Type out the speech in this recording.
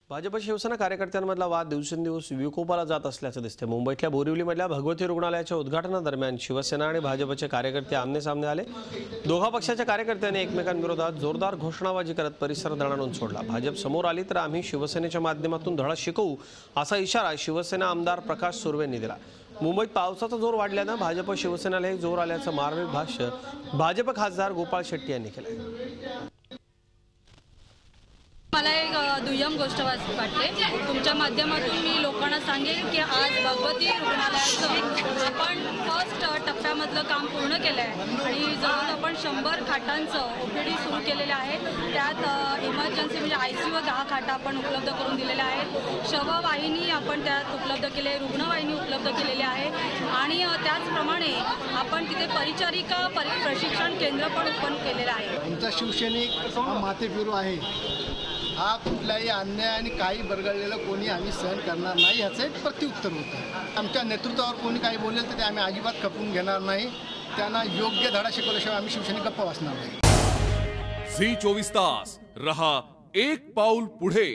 भाजप शिवसेना कार्यकर्त्यांमधला वाद दिवसेंदिवस विकोपाला जात असल्याचं दिसते। मुंबईतल्या बोरिवलीमधल्या भगवती रुग्णालयाच्या उद्घाटनादरम्यान शिवसेना आणि भाजपचे कार्यकर्ते आमने-सामने आले। दोघा पक्षाच्या कार्यकर्त्यांनी एकमेकांविरोधात जोरदार घोषणाबाजी करत परिसर दणाणून सोडला। भाजप समोर आली तर आम्ही शिवसेनेच्या माध्यमातून धडा शिकवू असा इशारा शिवसेना आमदार प्रकाश सुर्वेंनी दिला। मुंबईत पावसाचा जोर वाढल्याने भाजप शिवसेनेलाही जोर आल्याचं मार्मिक भाष्य भाजप खासदार गोपाळ शेट्टी यांनी केलं। मला एक दुय्यम गोष्ट वाटते। तुमच्या माध्यमातून मी लोकांना सांगेन की आज भगवती रुग्णालयाचं आपण फर्स्ट टप्प्यामधलं काम पूर्ण केलं आहे आणि जवळ आपण 100 खाटांचं ओपीडी सुरू केलेलं आहे। त्यात इमर्जन्सी म्हणजे ICU 10 खाटा आपण उपलब्ध करून दिलेल्या आहेत। शववाहिनी आपण त्यात उपलब्ध केले आहे, रुग्णवाहिनी उपलब्ध केलेली आहे आणि त्याचप्रमाणे आपण तिथे परिचारिका प्रशिक्षण केंद्र पण ओपन केलेलं आहे। आमचा शिवसैनिक हा माथेफिरू आहे। हा कुठलाही अन्याय आणि काही बरगळलेलं कोणी आम्ही सहन करणार नाही याचं एक प्रत्युत्तर होतं। आमच्या नेतृत्वावर कोणी काही बोलेल तर ते आम्ही अजिबात खपवून घेणार नाही। त्यांना योग्य धडा शिकवल्याशिवाय आम्ही शिवसैनिक गप्प बसणार नाही। झी 24 तास रहा एक पाऊल पुढे।